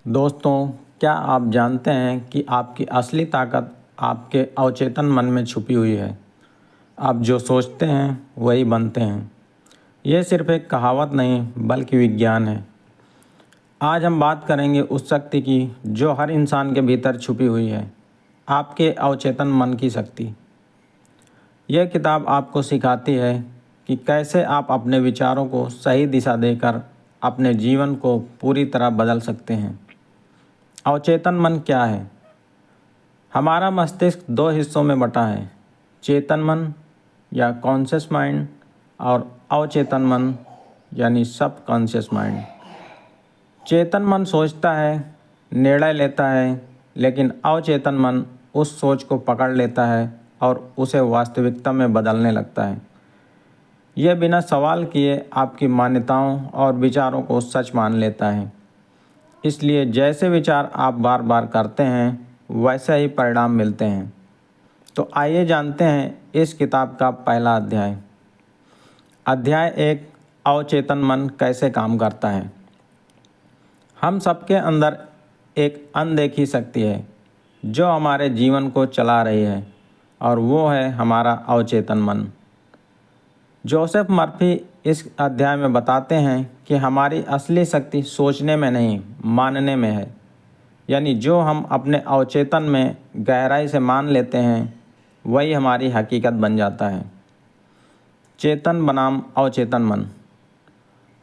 दोस्तों, क्या आप जानते हैं कि आपकी असली ताकत आपके अवचेतन मन में छुपी हुई है। आप जो सोचते हैं वही बनते हैं। यह सिर्फ एक कहावत नहीं बल्कि विज्ञान है। आज हम बात करेंगे उस शक्ति की जो हर इंसान के भीतर छुपी हुई है, आपके अवचेतन मन की शक्ति। यह किताब आपको सिखाती है कि कैसे आप अपने विचारों को सही दिशा देकर अपने जीवन को पूरी तरह बदल सकते हैं। अवचेतन मन क्या है? हमारा मस्तिष्क दो हिस्सों में बटा है, चेतन मन या कॉन्शियस माइंड और अवचेतन मन यानी सब कॉन्शियस माइंड। चेतन मन सोचता है, निर्णय लेता है, लेकिन अवचेतन मन उस सोच को पकड़ लेता है और उसे वास्तविकता में बदलने लगता है। यह बिना सवाल किए आपकी मान्यताओं और विचारों को सच मान लेता है। इसलिए जैसे विचार आप बार बार करते हैं वैसे ही परिणाम मिलते हैं। तो आइए जानते हैं इस किताब का पहला अध्याय। अध्याय 1, अवचेतन मन कैसे काम करता है। हम सबके अंदर एक अनदेखी शक्ति है जो हमारे जीवन को चला रही है और वो है हमारा अवचेतन मन। जोसेफ मर्फी इस अध्याय में बताते हैं कि हमारी असली शक्ति सोचने में नहीं, मानने में है। यानी जो हम अपने अवचेतन में गहराई से मान लेते हैं वही हमारी हकीकत बन जाता है। चेतन बनाम अवचेतन मन।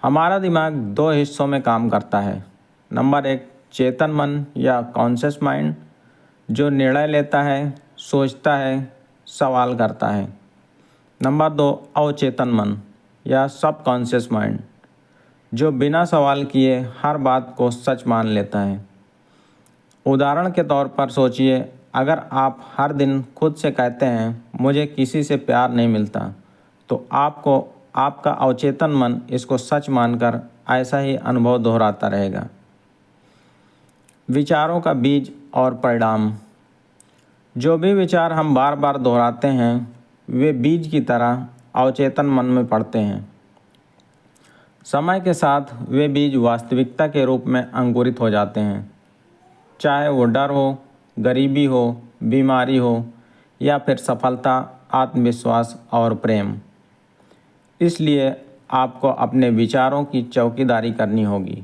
हमारा दिमाग दो हिस्सों में काम करता है। नंबर 1, चेतन मन या कॉन्शियस माइंड जो निर्णय लेता है, सोचता है, सवाल करता है। नंबर 2, अवचेतन मन या सब कॉन्शियस माइंड जो बिना सवाल किए हर बात को सच मान लेता है। उदाहरण के तौर पर सोचिए, अगर आप हर दिन खुद से कहते हैं मुझे किसी से प्यार नहीं मिलता, तो आपको आपका अवचेतन मन इसको सच मानकर ऐसा ही अनुभव दोहराता रहेगा। विचारों का बीज और परिणाम। जो भी विचार हम बार बार दोहराते हैं वे बीज की तरह अवचेतन मन में पड़ते हैं। समय के साथ वे बीज वास्तविकता के रूप में अंकुरित हो जाते हैं, चाहे वो डर हो, गरीबी हो, बीमारी हो या फिर सफलता, आत्मविश्वास और प्रेम। इसलिए आपको अपने विचारों की चौकीदारी करनी होगी।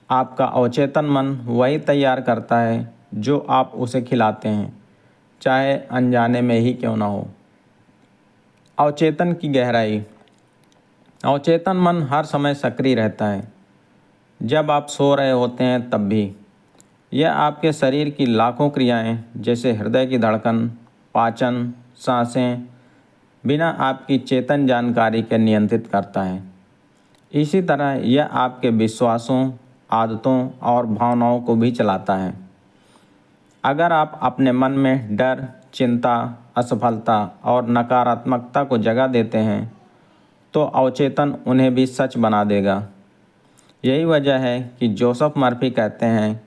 आपका अवचेतन मन वही तैयार करता है जो आप उसे खिलाते हैं, चाहे अनजाने में ही क्यों ना हो। अवचेतन की गहराई। अवचेतन मन हर समय सक्रिय रहता है। जब आप सो रहे होते हैं तब भी यह आपके शरीर की लाखों क्रियाएं जैसे हृदय की धड़कन, पाचन, सांसें बिना आपकी चेतन जानकारी के नियंत्रित करता है। इसी तरह यह आपके विश्वासों, आदतों और भावनाओं को भी चलाता है। अगर आप अपने मन में डर, चिंता, असफलता और नकारात्मकता को जगह देते हैं तो अवचेतन उन्हें भी सच बना देगा। यही वजह है कि जोसेफ मर्फी कहते हैं,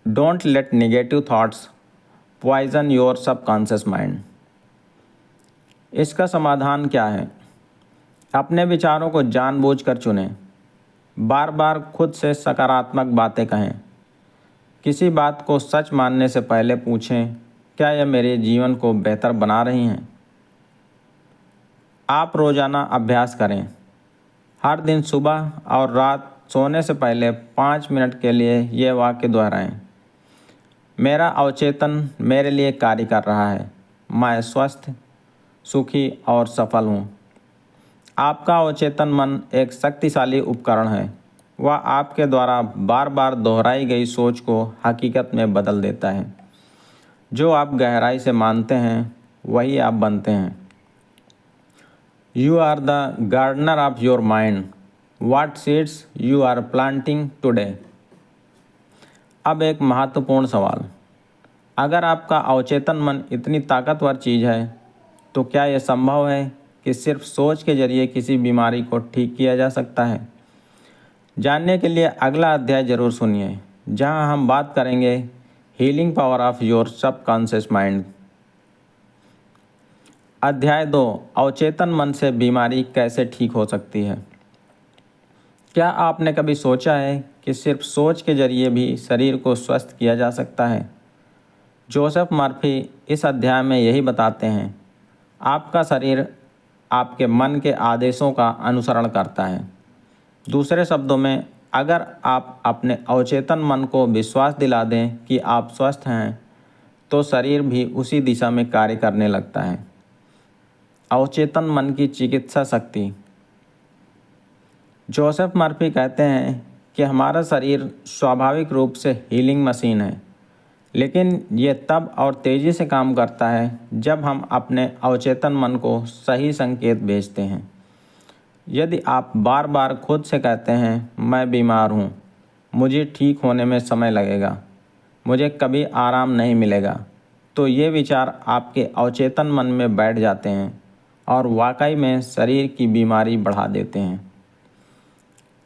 don't let negative thoughts poison your subconscious mind. इसका समाधान क्या है? अपने विचारों को जानबूझकर चुनें। बार बार खुद से सकारात्मक बातें कहें। किसी बात को सच मानने से पहले पूछें, क्या यह मेरे जीवन को बेहतर बना रही हैं? आप रोज़ाना अभ्यास करें। हर दिन सुबह और रात सोने से पहले 5 मिनट के लिए यह वाक्य दोहराएं। मेरा अवचेतन मेरे लिए कार्य कर रहा है। मैं स्वस्थ, सुखी और सफल हूँ। आपका अवचेतन मन एक शक्तिशाली उपकरण है। वह आपके द्वारा बार बार दोहराई गई सोच को हकीकत में बदल देता है। जो आप गहराई से मानते हैं वही आप बनते हैं। You are the gardener of your mind. What seeds you are planting today. अब एक महत्वपूर्ण सवाल, अगर आपका अवचेतन मन इतनी ताकतवर चीज़ है तो क्या यह संभव है कि सिर्फ सोच के जरिए किसी बीमारी को ठीक किया जा सकता है? जानने के लिए अगला अध्याय ज़रूर सुनिए, जहां हम बात करेंगे healing power of your subconscious mind. अध्याय 2, अवचेतन मन से बीमारी कैसे ठीक हो सकती है। क्या आपने कभी सोचा है कि सिर्फ सोच के जरिए भी शरीर को स्वस्थ किया जा सकता है? जोसेफ मर्फी इस अध्याय में यही बताते हैं। आपका शरीर आपके मन के आदेशों का अनुसरण करता है। दूसरे शब्दों में, अगर आप अपने अवचेतन मन को विश्वास दिला दें कि आप स्वस्थ हैं, तो शरीर भी उसी दिशा में कार्य करने लगता है। अवचेतन मन की चिकित्सा शक्ति। जोसेफ मर्फी कहते हैं कि हमारा शरीर स्वाभाविक रूप से हीलिंग मशीन है, लेकिन ये तब और तेज़ी से काम करता है जब हम अपने अवचेतन मन को सही संकेत भेजते हैं। यदि आप बार बार खुद से कहते हैं, मैं बीमार हूँ, मुझे ठीक होने में समय लगेगा, मुझे कभी आराम नहीं मिलेगा, तो ये विचार आपके अवचेतन मन में बैठ जाते हैं और वाकई में शरीर की बीमारी बढ़ा देते हैं।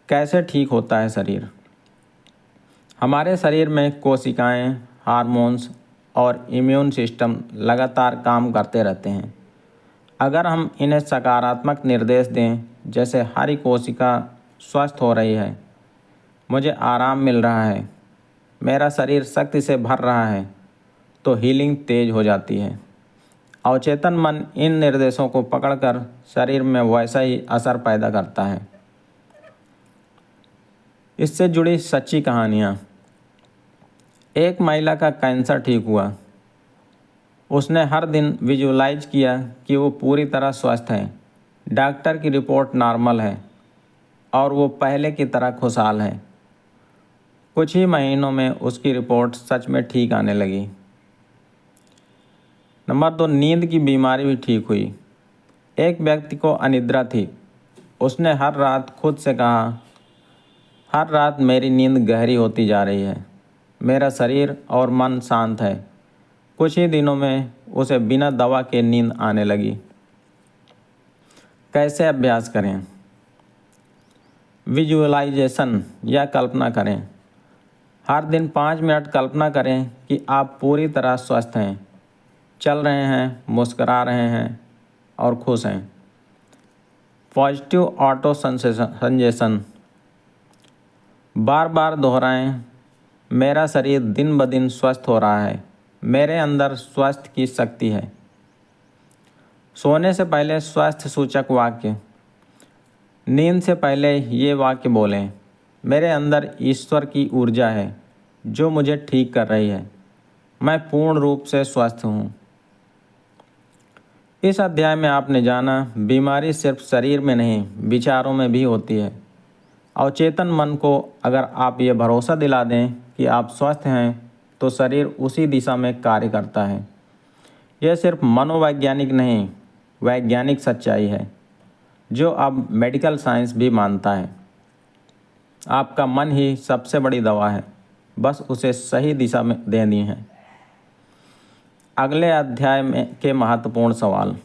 कैसे ठीक होता है शरीर? हमारे शरीर में कोशिकाएं, हार्मोन्स और इम्यून सिस्टम लगातार काम करते रहते हैं। अगर हम इन्हें सकारात्मक निर्देश दें, जैसे हर कोशिका स्वस्थ हो रही है, मुझे आराम मिल रहा है, मेरा शरीर शक्ति से भर रहा है, तो हीलिंग तेज हो जाती है। अवचेतन मन इन निर्देशों को पकड़कर शरीर में वैसा ही असर पैदा करता है। इससे जुड़ी सच्ची कहानियाँ। एक महिला का कैंसर ठीक हुआ। उसने हर दिन विजुअलाइज किया कि वो पूरी तरह स्वस्थ है, डॉक्टर की रिपोर्ट नॉर्मल है और वो पहले की तरह खुशहाल है। कुछ ही महीनों में उसकी रिपोर्ट सच में ठीक आने लगी। नंबर 2, नींद की बीमारी भी ठीक हुई। एक व्यक्ति को अनिद्रा थी। उसने हर रात खुद से कहा, हर रात मेरी नींद गहरी होती जा रही है, मेरा शरीर और मन शांत है। कुछ ही दिनों में उसे बिना दवा के नींद आने लगी। कैसे अभ्यास करें? विजुअलाइजेशन या कल्पना करें। हर दिन 5 मिनट कल्पना करें कि आप पूरी तरह स्वस्थ हैं, चल रहे हैं, मुस्कुरा रहे हैं और खुश हैं। Positive auto suggestion. बार बार दोहराएं, मेरा शरीर दिन ब दिन स्वस्थ हो रहा है, मेरे अंदर स्वास्थ्य की शक्ति है। सोने से पहले स्वास्थ्य सूचक वाक्य। नींद से पहले ये वाक्य बोलें, मेरे अंदर ईश्वर की ऊर्जा है जो मुझे ठीक कर रही है, मैं पूर्ण रूप से स्वस्थ हूँ। इस अध्याय में आपने जाना, बीमारी सिर्फ शरीर में नहीं, विचारों में भी होती है। अवचेतन मन को अगर आप ये भरोसा दिला दें कि आप स्वस्थ हैं, तो शरीर उसी दिशा में कार्य करता है। यह सिर्फ मनोवैज्ञानिक नहीं, वैज्ञानिक सच्चाई है जो अब मेडिकल साइंस भी मानता है। आपका मन ही सबसे बड़ी दवा है, बस उसे सही दिशा में देनी है। अगले अध्याय में के महत्वपूर्ण सवाल।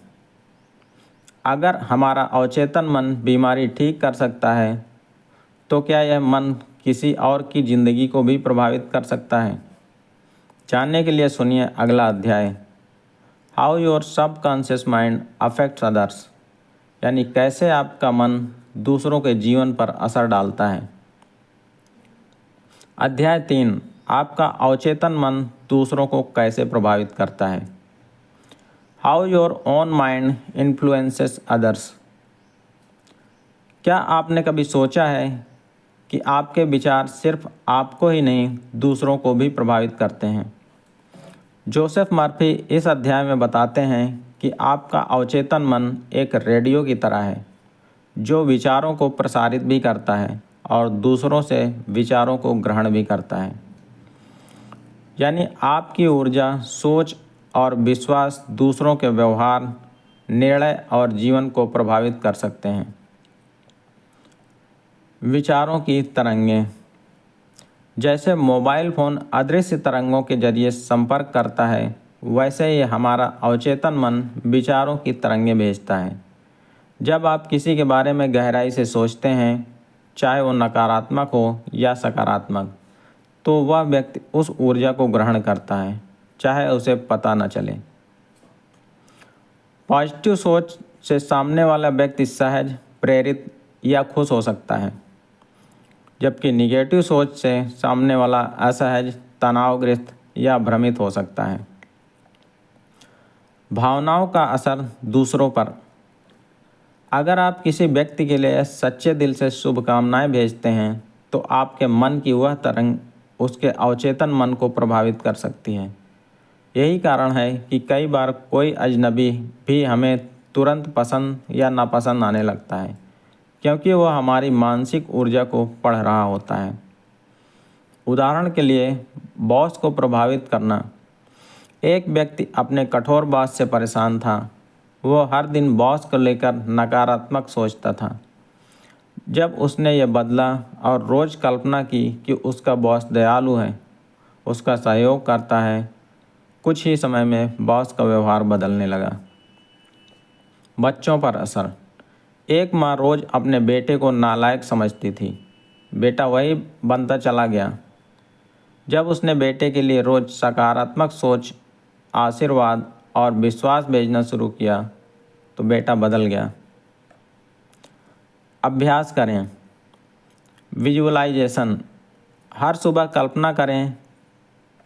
अगर हमारा अवचेतन मन बीमारी ठीक कर सकता है, तो क्या यह मन किसी और की ज़िंदगी को भी प्रभावित कर सकता है? जानने के लिए सुनिए अगला अध्याय, how your subconscious mind affects others, यानी कैसे आपका मन दूसरों के जीवन पर असर डालता है। अध्याय 3, आपका अवचेतन मन दूसरों को कैसे प्रभावित करता है। How your own mind influences others. क्या आपने कभी सोचा है कि आपके विचार सिर्फ आपको ही नहीं, दूसरों को भी प्रभावित करते हैं? जोसेफ मर्फी इस अध्याय में बताते हैं कि आपका अवचेतन मन एक रेडियो की तरह है जो विचारों को प्रसारित भी करता है और दूसरों से विचारों को ग्रहण भी करता है। यानी आपकी ऊर्जा, सोच और विश्वास दूसरों के व्यवहार, निर्णय और जीवन को प्रभावित कर सकते हैं। विचारों की तरंगें। जैसे मोबाइल फ़ोन अदृश्य तरंगों के जरिए संपर्क करता है, वैसे ही हमारा अवचेतन मन विचारों की तरंगें भेजता है। जब आप किसी के बारे में गहराई से सोचते हैं, चाहे वो नकारात्मक हो या सकारात्मक, तो वह व्यक्ति उस ऊर्जा को ग्रहण करता है, चाहे उसे पता न चले। पॉजिटिव सोच से सामने वाला व्यक्ति सहज, प्रेरित या खुश हो सकता है। जबकि निगेटिव सोच से सामने वाला असहज, तनावग्रस्त या भ्रमित हो सकता है। भावनाओं का असर दूसरों पर। अगर आप किसी व्यक्ति के लिए सच्चे दिल से शुभकामनाएं भेजते हैं तो आपके मन की वह तरंग उसके अवचेतन मन को प्रभावित कर सकती है। यही कारण है कि कई बार कोई अजनबी भी हमें तुरंत पसंद या नापसंद आने लगता है, क्योंकि वह हमारी मानसिक ऊर्जा को पढ़ रहा होता है। उदाहरण के लिए, बॉस को प्रभावित करना। एक व्यक्ति अपने कठोर बॉस से परेशान था। वो हर दिन बॉस को लेकर नकारात्मक सोचता था। जब उसने यह बदला और रोज़ कल्पना की कि उसका बॉस दयालु है, उसका सहयोग करता है, कुछ ही समय में बॉस का व्यवहार बदलने लगा। बच्चों पर असर। एक माँ रोज़ अपने बेटे को नालायक समझती थी। बेटा वही बनता चला गया। जब उसने बेटे के लिए रोज़ सकारात्मक सोच, आशीर्वाद और विश्वास भेजना शुरू किया तो बेटा बदल गया। अभ्यास करें। विजुअलाइजेशन। हर सुबह कल्पना करें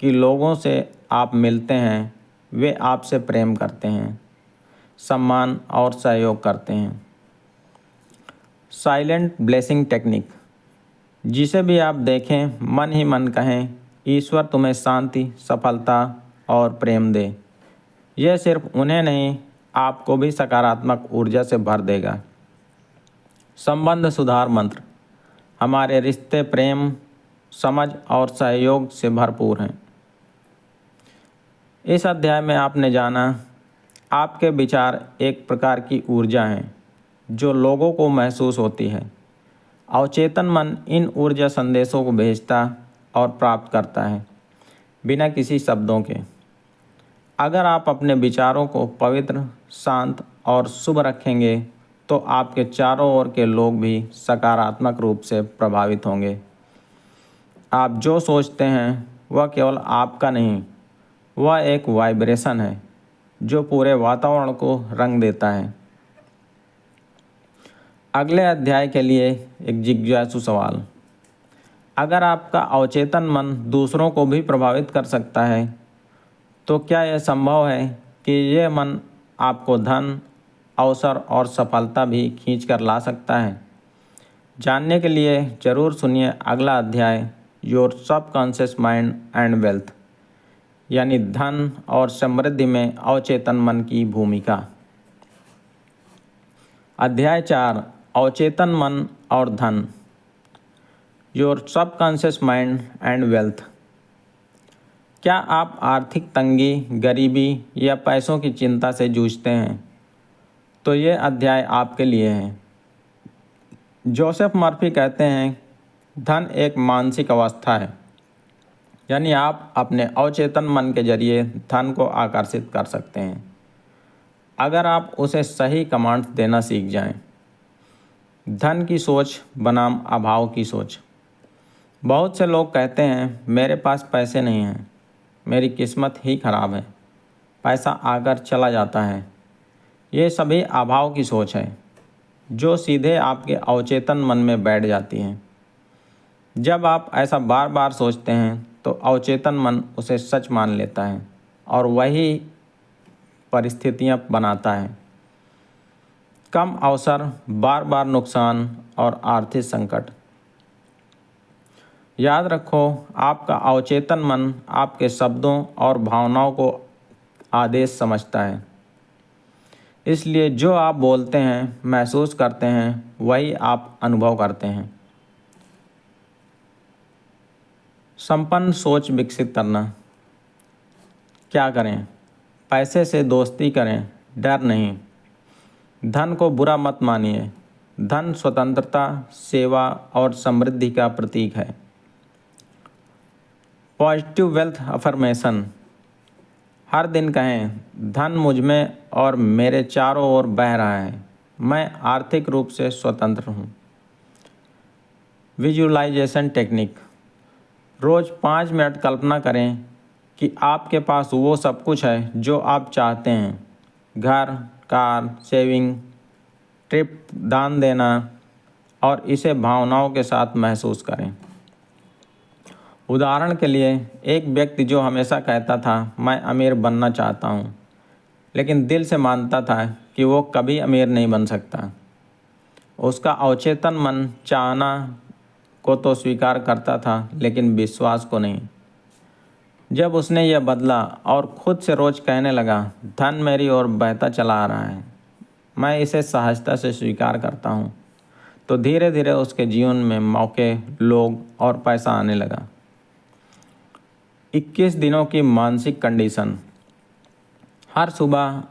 कि लोगों से आप मिलते हैं वे आपसे प्रेम करते हैं, सम्मान और सहयोग करते हैं। Silent blessing technique. जिसे भी आप देखें मन ही मन कहें, ईश्वर तुम्हें शांति, सफलता और प्रेम दे। यह सिर्फ उन्हें नहीं, आपको भी सकारात्मक ऊर्जा से भर देगा। संबंध सुधार मंत्र। हमारे रिश्ते प्रेम, समझ और सहयोग से भरपूर हैं। इस अध्याय में आपने जाना, आपके विचार एक प्रकार की ऊर्जा हैं जो लोगों को महसूस होती है। अवचेतन मन इन ऊर्जा संदेशों को भेजता और प्राप्त करता है, बिना किसी शब्दों के। अगर आप अपने विचारों को पवित्र, शांत और शुभ रखेंगे तो आपके चारों ओर के लोग भी सकारात्मक रूप से प्रभावित होंगे। आप जो सोचते हैं वह केवल आपका नहीं, वह एक वाइब्रेशन है जो पूरे वातावरण को रंग देता है। अगले अध्याय के लिए एक जिज्ञासु सवाल। अगर आपका अवचेतन मन दूसरों को भी प्रभावित कर सकता है तो क्या यह संभव है कि यह मन आपको धन, अवसर और सफलता भी खींच कर ला सकता है? जानने के लिए ज़रूर सुनिए अगला अध्याय, your subconscious mind and wealth, यानी धन और समृद्धि में अवचेतन मन की भूमिका। अध्याय 4, अवचेतन मन और धन, your subconscious mind and wealth. क्या आप आर्थिक तंगी, गरीबी या पैसों की चिंता से जूझते हैं? तो ये अध्याय आपके लिए है। जोसेफ मर्फी कहते हैं, धन एक मानसिक अवस्था है, यानी आप अपने अवचेतन मन के जरिए धन को आकर्षित कर सकते हैं, अगर आप उसे सही कमांड देना सीख जाएं। धन की सोच बनाम अभाव की सोच। बहुत से लोग कहते हैं, मेरे पास पैसे नहीं हैं, मेरी किस्मत ही खराब है, पैसा आकर चला जाता है। ये सभी अभाव की सोच है जो सीधे आपके अवचेतन मन में बैठ जाती है। जब आप ऐसा बार बार सोचते हैं तो अवचेतन मन उसे सच मान लेता है और वही परिस्थितियां बनाता है। कम अवसर, बार बार नुकसान और आर्थिक संकट। याद रखो, आपका अवचेतन मन आपके शब्दों और भावनाओं को आदेश समझता है। इसलिए जो आप बोलते हैं, महसूस करते हैं, वही आप अनुभव करते हैं। संपन्न सोच विकसित करना। क्या करें? पैसे से दोस्ती करें, डर नहीं। धन को बुरा मत मानिए। धन स्वतंत्रता, सेवा और समृद्धि का प्रतीक है। Positive wealth affirmation. हर दिन कहें, धन मुझ में और मेरे चारों ओर बह रहा है, मैं आर्थिक रूप से स्वतंत्र हूँ। Visualisation technique. रोज़ 5 मिनट कल्पना करें कि आपके पास वो सब कुछ है जो आप चाहते हैं। घर, कार, सेविंग, ट्रिप, दान देना और इसे भावनाओं के साथ महसूस करें। उदाहरण के लिए, एक व्यक्ति जो हमेशा कहता था मैं अमीर बनना चाहता हूँ, लेकिन दिल से मानता था कि वो कभी अमीर नहीं बन सकता। उसका अवचेतन मन चाहना को तो स्वीकार करता था, लेकिन विश्वास को नहीं। जब उसने यह बदला और खुद से रोज कहने लगा, धन मेरी ओर बहता चला आ रहा है, मैं इसे सहजता से स्वीकार करता हूँ, तो धीरे धीरे उसके जीवन में मौके, लोग और पैसा आने लगा। 21 दिनों की मानसिक कंडीशन। हर सुबह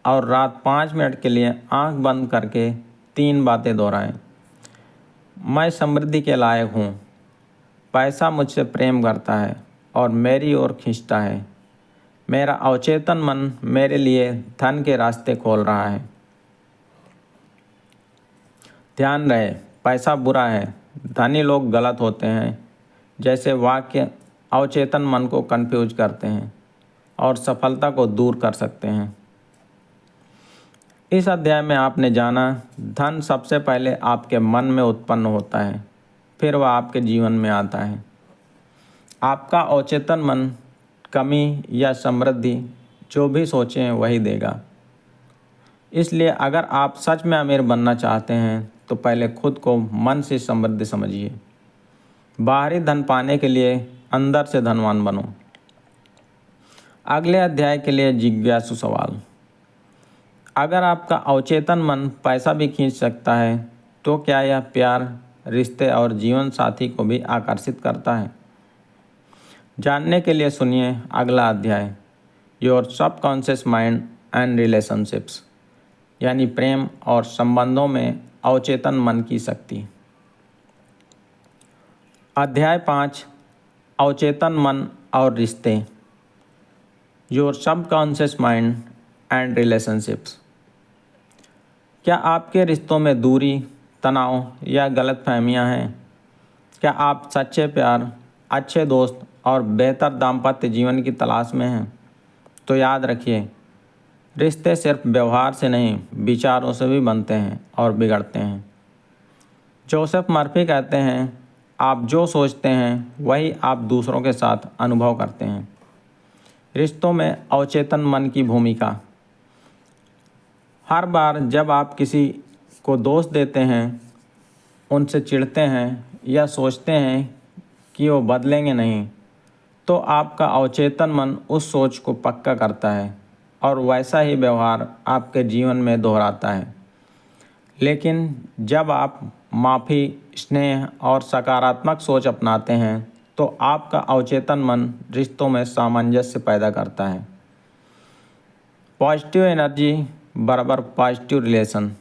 और रात 5 मिनट के लिए आंख बंद करके 3 बातें दोहराएं। मैं समृद्धि के लायक हूँ, पैसा मुझसे प्रेम करता है और मेरी ओर खींचता है, मेरा अवचेतन मन मेरे लिए धन के रास्ते खोल रहा है। ध्यान रहे, पैसा बुरा है, धनी लोग गलत होते हैं जैसे वाक्य अवचेतन मन को कंफ्यूज करते हैं और सफलता को दूर कर सकते हैं। इस अध्याय में आपने जाना, धन सबसे पहले आपके मन में उत्पन्न होता है, फिर वह आपके जीवन में आता है। आपका अवचेतन मन कमी या समृद्धि जो भी सोचें वही देगा। इसलिए अगर आप सच में अमीर बनना चाहते हैं तो पहले खुद को मन से समृद्ध समझिए। बाहरी धन पाने के लिए अंदर से धनवान बनो। अगले अध्याय के लिए जिज्ञासु सवाल। अगर आपका अवचेतन मन पैसा भी खींच सकता है तो क्या यह प्यार, रिश्ते और जीवन साथी को भी आकर्षित करता है? जानने के लिए सुनिए अगला अध्याय, your subconscious mind and relationships, यानी प्रेम और संबंधों में अवचेतन मन की शक्ति। अध्याय 5, अवचेतन मन और रिश्ते, your subconscious mind and relationships. क्या आपके रिश्तों में दूरी, तनाव या गलतफहमियां हैं? क्या आप सच्चे प्यार, अच्छे दोस्त और बेहतर दाम्पत्य जीवन की तलाश में हैं? तो याद रखिए, रिश्ते सिर्फ व्यवहार से नहीं, विचारों से भी बनते हैं और बिगड़ते हैं। जोसेफ मर्फी कहते हैं, आप जो सोचते हैं वही आप दूसरों के साथ अनुभव करते हैं। रिश्तों में अवचेतन मन की भूमिका। हर बार जब आप किसी को दोष देते हैं, उनसे चिढ़ते हैं या सोचते हैं कि वो बदलेंगे नहीं, तो आपका अवचेतन मन उस सोच को पक्का करता है और वैसा ही व्यवहार आपके जीवन में दोहराता है। लेकिन जब आप माफ़ी, स्नेह और सकारात्मक सोच अपनाते हैं तो आपका अवचेतन मन रिश्तों में सामंजस्य पैदा करता है। पॉजिटिव एनर्जी बराबर पॉजिटिव रिलेशन।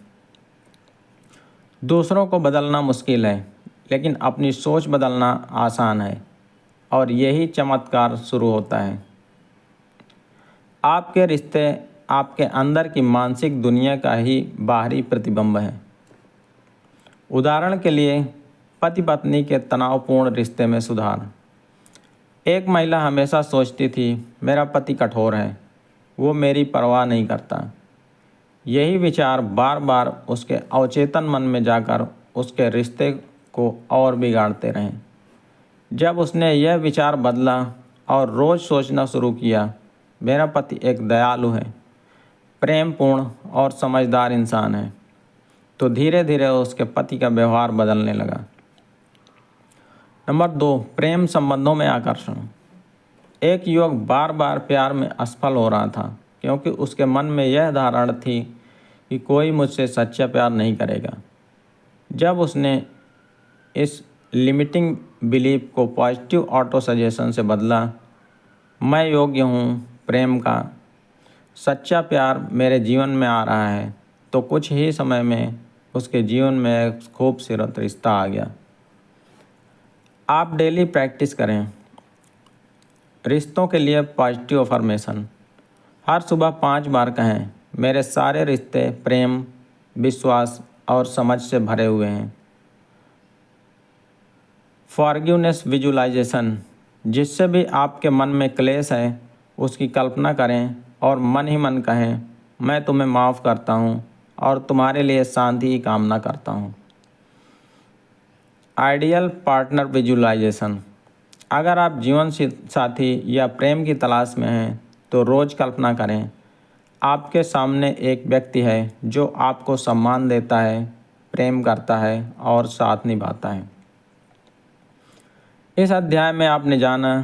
दूसरों को बदलना मुश्किल है, लेकिन अपनी सोच बदलना आसान है और यही चमत्कार शुरू होता है। आपके रिश्ते आपके अंदर की मानसिक दुनिया का ही बाहरी प्रतिबिंब है। उदाहरण के लिए, पति पत्नी के तनावपूर्ण रिश्ते में सुधार। एक महिला हमेशा सोचती थी, मेरा पति कठोर है, वो मेरी परवाह नहीं करता। यही विचार बार बार उसके अवचेतन मन में जाकर उसके रिश्ते को और बिगाड़ते रहे। जब उसने यह विचार बदला और रोज़ सोचना शुरू किया, मेरा पति एक दयालु है, प्रेमपूर्ण और समझदार इंसान है, तो धीरे धीरे उसके पति का व्यवहार बदलने लगा। नंबर 2, प्रेम संबंधों में आकर्षण। एक युवक बार बार प्यार में असफल हो रहा था क्योंकि उसके मन में यह धारणा थी कि कोई मुझसे सच्चा प्यार नहीं करेगा। जब उसने इस लिमिटिंग बिलीफ को पॉजिटिव ऑटो सजेशन से बदला, मैं योग्य हूँ प्रेम का, सच्चा प्यार मेरे जीवन में आ रहा है, तो कुछ ही समय में उसके जीवन में एक खूबसूरत रिश्ता आ गया। आप डेली प्रैक्टिस करें। रिश्तों के लिए पॉजिटिव अफर्मेशन। हर सुबह 5 बार कहें, मेरे सारे रिश्ते प्रेम, विश्वास और समझ से भरे हुए हैं। Forgiveness visualisation. जिससे भी आपके मन में क्लेश है उसकी कल्पना करें और मन ही मन कहें, मैं तुम्हें माफ़ करता हूँ और तुम्हारे लिए शांति की कामना करता हूँ। Ideal partner visualisation. अगर आप जीवन साथी या प्रेम की तलाश में हैं तो रोज़ कल्पना करें आपके सामने एक व्यक्ति है जो आपको सम्मान देता है, प्रेम करता है और साथ निभाता है। इस अध्याय में आपने जाना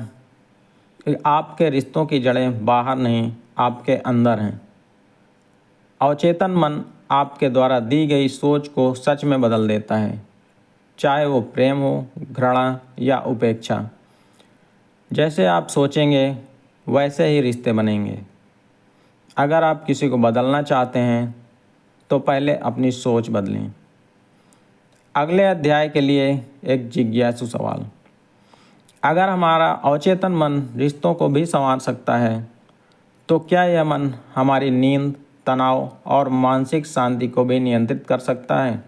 कि आपके रिश्तों की जड़ें बाहर नहीं, आपके अंदर हैं। अवचेतन मन आपके द्वारा दी गई सोच को सच में बदल देता है, चाहे वो प्रेम हो, घृणा या उपेक्षा। जैसे आप सोचेंगे वैसे ही रिश्ते बनेंगे। अगर आप किसी को बदलना चाहते हैं तो पहले अपनी सोच बदलें। अगले अध्याय के लिए एक जिज्ञासु सवाल। अगर हमारा अवचेतन मन रिश्तों को भी संवार सकता है तो क्या यह मन हमारी नींद, तनाव और मानसिक शांति को भी नियंत्रित कर सकता है?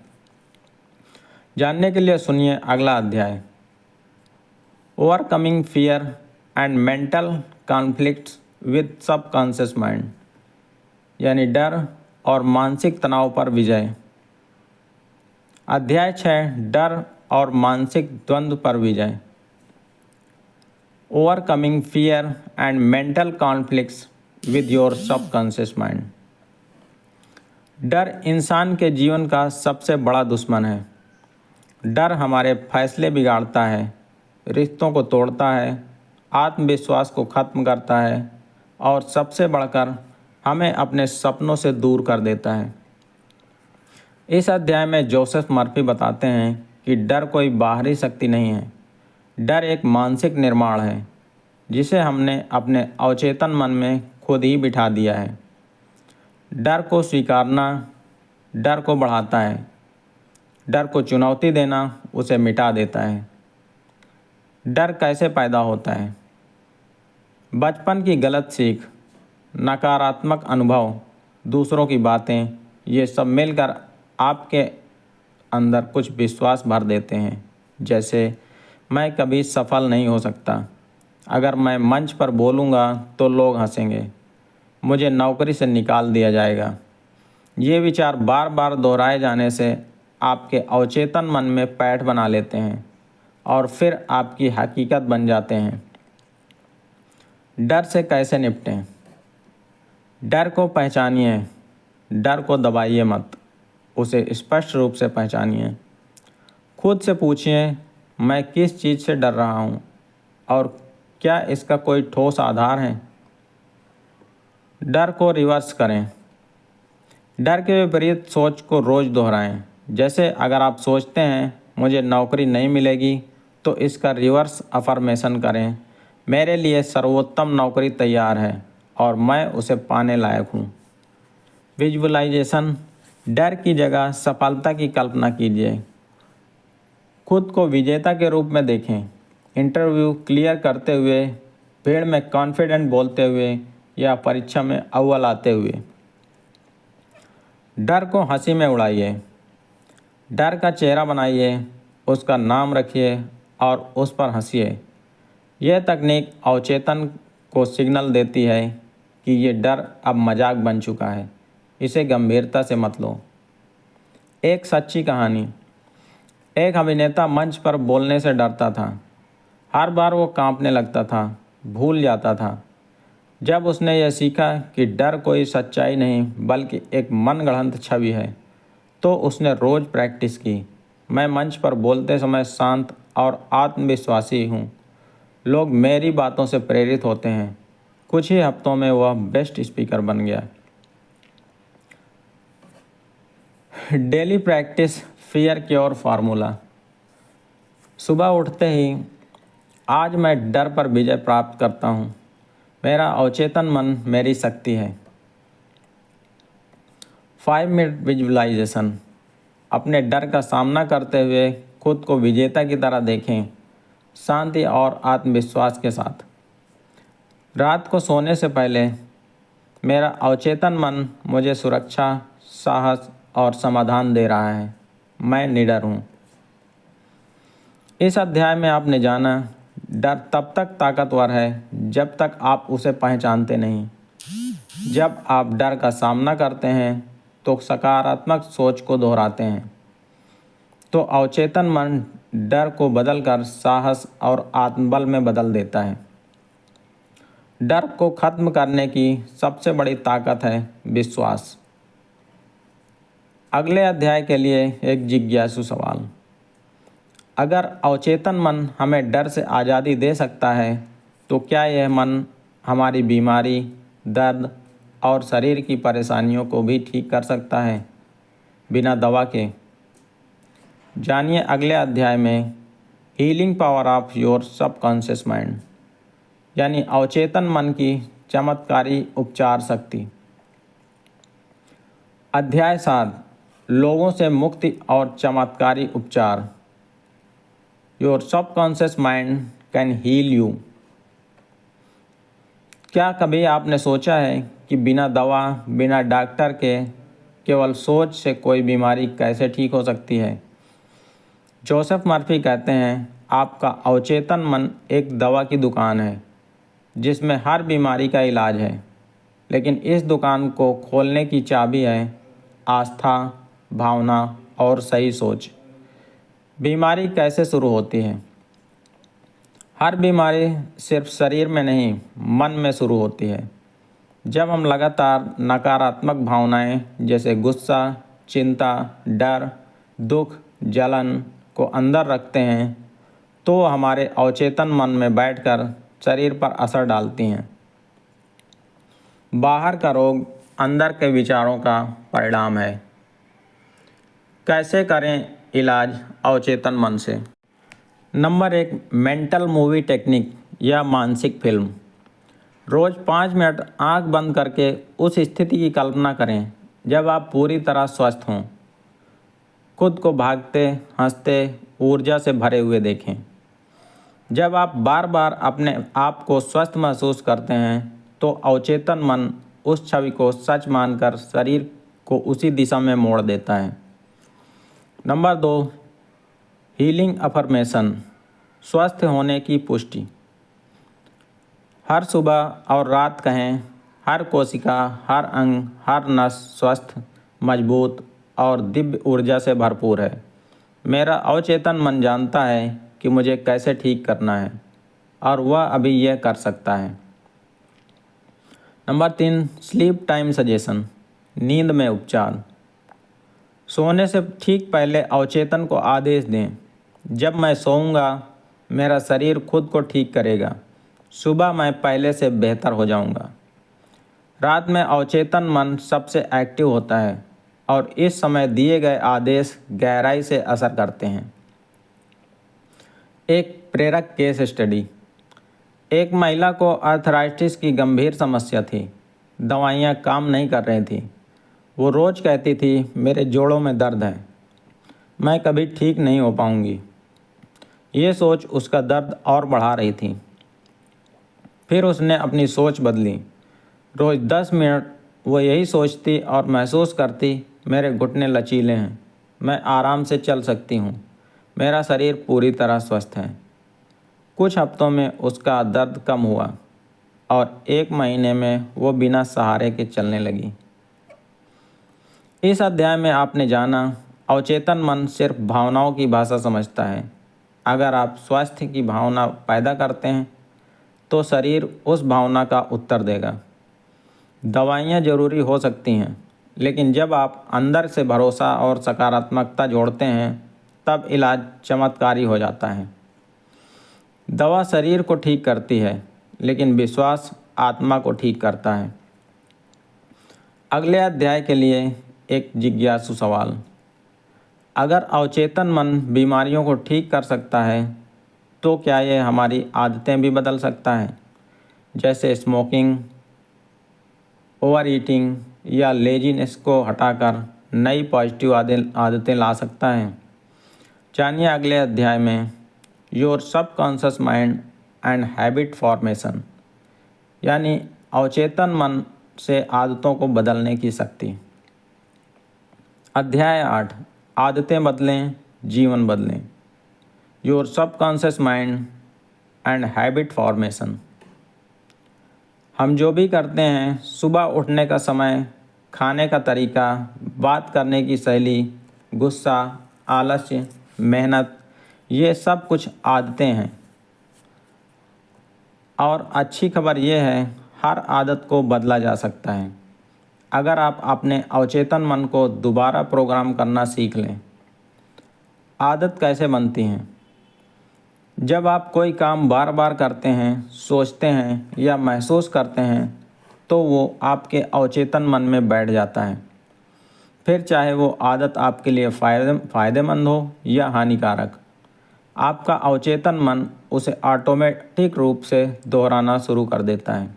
जानने के लिए सुनिए अगला अध्याय, overcoming fear and mental conflicts with subconscious mind, यानी डर और मानसिक तनाव पर विजय। अध्याय 6, डर और मानसिक द्वंद्व पर विजय। Overcoming fear and mental conflicts with your subconscious mind. डर इंसान के जीवन का सबसे बड़ा दुश्मन है। डर हमारे फैसले बिगाड़ता है, रिश्तों को तोड़ता है, आत्मविश्वास को खत्म करता है और सबसे बढ़कर हमें अपने सपनों से दूर कर देता है। इस अध्याय में जोसेफ मर्फी बताते हैं कि डर कोई बाहरी शक्ति नहीं है, डर एक मानसिक निर्माण है जिसे हमने अपने अवचेतन मन में खुद ही बिठा दिया है। डर को स्वीकारना डर को बढ़ाता है, डर को चुनौती देना उसे मिटा देता है। डर कैसे पैदा होता है? बचपन की गलत सीख, नकारात्मक अनुभव, दूसरों की बातें, ये सब मिलकर आपके अंदर कुछ विश्वास भर देते हैं। जैसे मैं कभी सफल नहीं हो सकता, अगर मैं मंच पर बोलूँगा तो लोग हंसेंगे, मुझे नौकरी से निकाल दिया जाएगा। ये विचार बार बार दोहराए जाने से आपके अवचेतन मन में पैठ बना लेते हैं और फिर आपकी हकीकत बन जाते हैं। डर से कैसे निपटें? डर को पहचानिए, डर को दबाइए मत, उसे स्पष्ट रूप से पहचानिए। खुद से पूछिए, मैं किस चीज़ से डर रहा हूँ और क्या इसका कोई ठोस आधार है? डर को रिवर्स करें। डर के विपरीत सोच को रोज़ दोहराएं। जैसे अगर आप सोचते हैं मुझे नौकरी नहीं मिलेगी तो इसका रिवर्स अफर्मेशन करें, मेरे लिए सर्वोत्तम नौकरी तैयार है और मैं उसे पाने लायक हूँ। विजुअलाइजेशन, डर की जगह सफलता की कल्पना कीजिए। खुद को विजेता के रूप में देखें, इंटरव्यू क्लियर करते हुए, भीड़ में कॉन्फिडेंट बोलते हुए या परीक्षा में अव्वल आते हुए। डर को हंसी में उड़ाइए, डर का चेहरा बनाइए, उसका नाम रखिए और उस पर हंसिए। यह तकनीक अवचेतन को सिग्नल देती है कि ये डर अब मजाक बन चुका है, इसे गंभीरता से मत लो। एक सच्ची कहानी। एक अभिनेता मंच पर बोलने से डरता था। हर बार वो कांपने लगता था, भूल जाता था। जब उसने यह सीखा कि डर कोई सच्चाई नहीं बल्कि एक मनगढ़ंत छवि है, तो उसने रोज़ प्रैक्टिस की। मैं मंच पर बोलते समय शांत और आत्मविश्वासी हूँ, लोग मेरी बातों से प्रेरित होते हैं। कुछ ही हफ्तों में वह बेस्ट स्पीकर बन गया। Daily practice fear cure formula. सुबह उठते ही आज मैं डर पर विजय प्राप्त करता हूँ, मेरा अवचेतन मन मेरी शक्ति है। 5 मिनट विजुअलाइजेशन। अपने डर का सामना करते हुए खुद को विजेता की तरह देखें, शांति और आत्मविश्वास के साथ। रात को सोने से पहले मेरा अवचेतन मन मुझे सुरक्षा, साहस और समाधान दे रहा है, मैं निडर हूँ। इस अध्याय में आपने जाना, डर तब तक ताकतवर है जब तक आप उसे पहचानते नहीं। जब आप डर का सामना करते हैं तो सकारात्मक सोच को दोहराते हैं तो अवचेतन मन डर को बदलकर साहस और आत्मबल में बदल देता है। डर को खत्म करने की सबसे बड़ी ताकत है विश्वास। अगले अध्याय के लिए एक जिज्ञासु सवाल। अगर अवचेतन मन हमें डर से आज़ादी दे सकता है तो क्या यह मन हमारी बीमारी, दर्द और शरीर की परेशानियों को भी ठीक कर सकता है बिना दवा के? जानिए अगले अध्याय में healing power of your subconscious mind, यानी अवचेतन मन की चमत्कारी उपचार शक्ति। अध्याय 7, लोगों से मुक्ति और चमत्कारी उपचार। Your subconscious mind can heal you. क्या कभी आपने सोचा है कि बिना दवा, बिना डॉक्टर के केवल सोच से कोई बीमारी कैसे ठीक हो सकती है? जोसेफ मर्फी कहते हैं, आपका अवचेतन मन एक दवा की दुकान है जिसमें हर बीमारी का इलाज है, लेकिन इस दुकान को खोलने की चाबी है आस्था, भावना और सही सोच। बीमारी कैसे शुरू होती है? हर बीमारी सिर्फ शरीर में नहीं, मन में शुरू होती है। जब हम लगातार नकारात्मक भावनाएं जैसे गुस्सा, चिंता, डर, दुख, जलन को अंदर रखते हैं तो हमारे अवचेतन मन में बैठकर शरीर पर असर डालती हैं। बाहर का रोग अंदर के विचारों का परिणाम है। कैसे करें इलाज अवचेतन मन से? नंबर 1, मेंटल मूवी टेक्निक या मानसिक फिल्म। रोज़ 5 मिनट आंख बंद करके उस स्थिति की कल्पना करें जब आप पूरी तरह स्वस्थ हों। खुद को भागते, हंसते, ऊर्जा से भरे हुए देखें। जब आप बार बार अपने आप को स्वस्थ महसूस करते हैं तो अवचेतन मन उस छवि को सच मानकर शरीर को उसी दिशा में मोड़ देता है। नंबर 2, हीलिंग अफर्मेशन, स्वस्थ होने की पुष्टि। हर सुबह और रात कहें, हर कोशिका, हर अंग, हर नस स्वस्थ, मजबूत और दिव्य ऊर्जा से भरपूर है। मेरा अवचेतन मन जानता है कि मुझे कैसे ठीक करना है और वह अभी यह कर सकता है। नंबर 3, स्लीप टाइम सजेशन, नींद में उपचार। सोने से ठीक पहले अवचेतन को आदेश दें, जब मैं सोऊंगा मेरा शरीर खुद को ठीक करेगा, सुबह मैं पहले से बेहतर हो जाऊंगा। रात में अवचेतन मन सबसे एक्टिव होता है और इस समय दिए गए आदेश गहराई से असर करते हैं। एक प्रेरक केस स्टडी। एक महिला को आर्थराइटिस की गंभीर समस्या थी। दवाइयाँ काम नहीं कर रही थी। वो रोज़ कहती थी, मेरे जोड़ों में दर्द है, मैं कभी ठीक नहीं हो पाऊंगी। ये सोच उसका दर्द और बढ़ा रही थी। फिर उसने अपनी सोच बदली। रोज़ 10 मिनट वो यही सोचती और महसूस करती, मेरे घुटने लचीले हैं, मैं आराम से चल सकती हूँ, मेरा शरीर पूरी तरह स्वस्थ है। कुछ हफ्तों में उसका दर्द कम हुआ और 1 महीने में वो बिना सहारे के चलने लगी। इस अध्याय में आपने जाना, अवचेतन मन सिर्फ भावनाओं की भाषा समझता है। अगर आप स्वास्थ्य की भावना पैदा करते हैं तो शरीर उस भावना का उत्तर देगा। दवाइयाँ ज़रूरी हो सकती हैं, लेकिन जब आप अंदर से भरोसा और सकारात्मकता जोड़ते हैं तब इलाज चमत्कारी हो जाता है। दवा शरीर को ठीक करती है, लेकिन विश्वास आत्मा को ठीक करता है। अगले अध्याय के लिए एक जिज्ञासु सवाल। अगर अवचेतन मन बीमारियों को ठीक कर सकता है तो क्या यह हमारी आदतें भी बदल सकता है, जैसे स्मोकिंग, ओवर ईटिंग या लेजीनेस को हटाकर नई पॉजिटिव आदतें ला सकता है? जानिए अगले अध्याय में your subconscious mind and habit formation, यानी अवचेतन मन से आदतों को बदलने की शक्ति। अध्याय 8, आदतें बदलें, जीवन बदलें। Your subconscious mind and habit formation. हम जो भी करते हैं, सुबह उठने का समय, खाने का तरीका, बात करने की शैली, गुस्सा, आलस्य, मेहनत, ये सब कुछ आदतें हैं। और अच्छी खबर ये है, हर आदत को बदला जा सकता है अगर आप अपने अवचेतन मन को दोबारा प्रोग्राम करना सीख लें। आदत कैसे बनती हैं? जब आप कोई काम बार बार करते हैं, सोचते हैं या महसूस करते हैं तो वो आपके अवचेतन मन में बैठ जाता है। फिर चाहे वो आदत आपके लिए फ़ायदेमंद हो या हानिकारक, आपका अवचेतन मन उसे ऑटोमेटिक रूप से दोहराना शुरू कर देता है।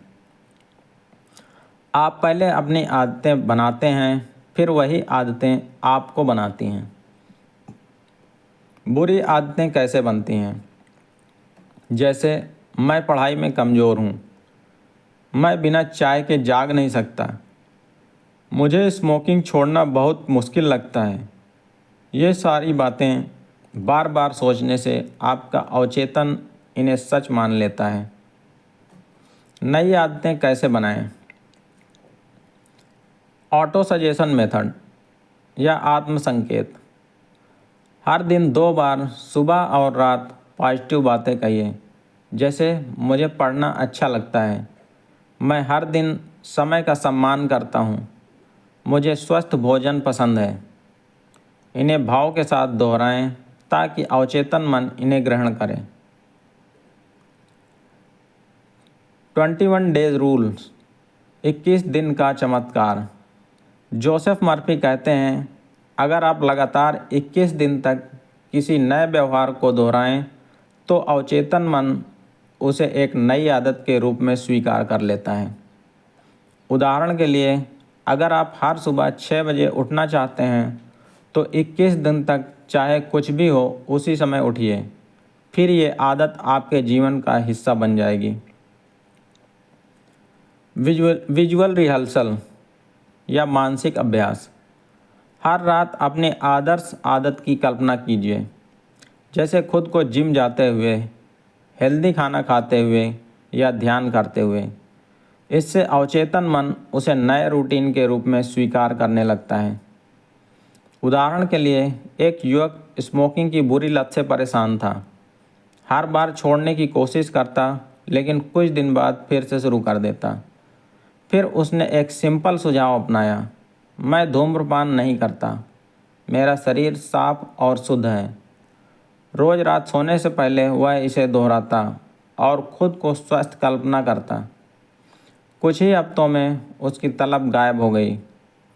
आप पहले अपनी आदतें बनाते हैं, फिर वही आदतें आपको बनाती हैं। बुरी आदतें कैसे बनती हैं? जैसे मैं पढ़ाई में कमज़ोर हूँ, मैं बिना चाय के जाग नहीं सकता, मुझे स्मोकिंग छोड़ना बहुत मुश्किल लगता है। ये सारी बातें बार बार सोचने से आपका अवचेतन इन्हें सच मान लेता है। नई आदतें कैसे बनाएं? ऑटो सजेशन मेथड या आत्म संकेत। हर दिन 2 बार सुबह और रात पॉजिटिव बातें कहिए, जैसे मुझे पढ़ना अच्छा लगता है, मैं हर दिन समय का सम्मान करता हूँ, मुझे स्वस्थ भोजन पसंद है। इन्हें भाव के साथ दोहराएं ताकि अवचेतन मन इन्हें ग्रहण करे। 21 डेज रूल्स, 21 दिन का चमत्कार। जोसेफ मर्फी कहते हैं, अगर आप लगातार 21 दिन तक किसी नए व्यवहार को दोहराएं तो अवचेतन मन उसे एक नई आदत के रूप में स्वीकार कर लेता है। उदाहरण के लिए, अगर आप हर सुबह 6 बजे उठना चाहते हैं तो 21 दिन तक चाहे कुछ भी हो उसी समय उठिए, फिर ये आदत आपके जीवन का हिस्सा बन जाएगी। विजुअल रिहर्सल या मानसिक अभ्यास। हर रात अपने आदर्श आदत की कल्पना कीजिए, जैसे खुद को जिम जाते हुए, हेल्दी खाना खाते हुए या ध्यान करते हुए। इससे अवचेतन मन उसे नए रूटीन के रूप में स्वीकार करने लगता है। उदाहरण के लिए, एक युवक स्मोकिंग की बुरी लत से परेशान था। हर बार छोड़ने की कोशिश करता, लेकिन कुछ दिन बाद फिर से शुरू कर देता। फिर उसने एक सिंपल सुझाव अपनाया, मैं धूम्रपान नहीं करता, मेरा शरीर साफ और शुद्ध है। रोज़ रात सोने से पहले वह इसे दोहराता और खुद को स्वस्थ कल्पना करता। कुछ ही हफ्तों में उसकी तलब गायब हो गई।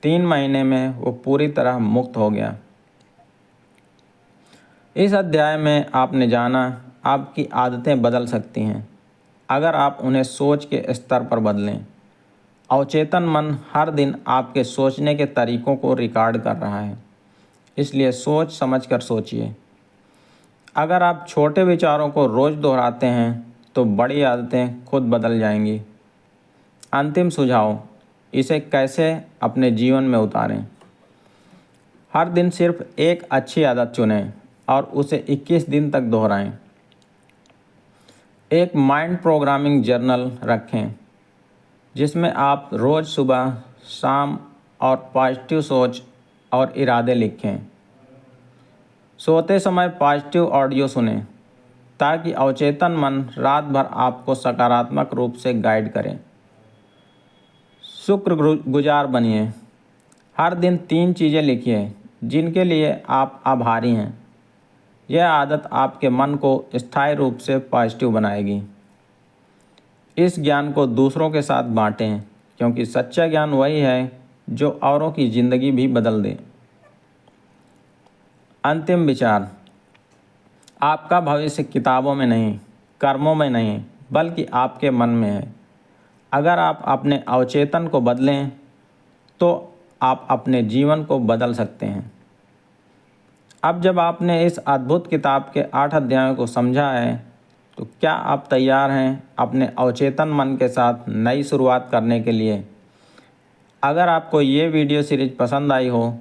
3 महीने में वो पूरी तरह मुक्त हो गया। इस अध्याय में आपने जाना, आपकी आदतें बदल सकती हैं अगर आप उन्हें सोच के स्तर पर बदलें। अवचेतन मन हर दिन आपके सोचने के तरीकों को रिकॉर्ड कर रहा है, इसलिए सोच समझकर सोचिए। अगर आप छोटे विचारों को रोज़ दोहराते हैं तो बड़ी आदतें खुद बदल जाएंगी। अंतिम सुझाव, इसे कैसे अपने जीवन में उतारें? हर दिन सिर्फ एक अच्छी आदत चुनें और उसे 21 दिन तक दोहराएं। एक माइंड प्रोग्रामिंग जर्नल रखें जिसमें आप रोज़ सुबह, शाम और पॉजिटिव सोच और इरादे लिखें। सोते समय पॉजिटिव ऑडियो सुनें ताकि अवचेतन मन रात भर आपको सकारात्मक रूप से गाइड करे। शुक्रगुजार बनिए। हर दिन 3 चीज़ें लिखिए जिनके लिए आप आभारी हैं। यह आदत आपके मन को स्थायी रूप से पॉजिटिव बनाएगी। इस ज्ञान को दूसरों के साथ बांटें, क्योंकि सच्चा ज्ञान वही है जो औरों की ज़िंदगी भी बदल दे। अंतिम विचार, आपका भविष्य किताबों में नहीं, कर्मों में नहीं, बल्कि आपके मन में है। अगर आप अपने अवचेतन को बदलें तो आप अपने जीवन को बदल सकते हैं। अब जब आपने इस अद्भुत किताब के 8 अध्यायों को समझा है, तो क्या आप तैयार हैं अपने अवचेतन मन के साथ नई शुरुआत करने के लिए? अगर आपको ये वीडियो सीरीज पसंद आई हो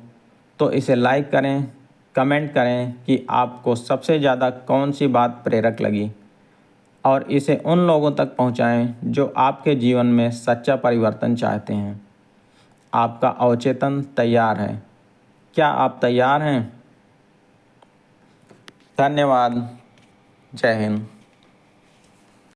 तो इसे लाइक करें, कमेंट करें कि आपको सबसे ज़्यादा कौन सी बात प्रेरक लगी, और इसे उन लोगों तक पहुंचाएं जो आपके जीवन में सच्चा परिवर्तन चाहते हैं। आपका अवचेतन तैयार है। क्या आप तैयार हैं? धन्यवाद। जय हिंद।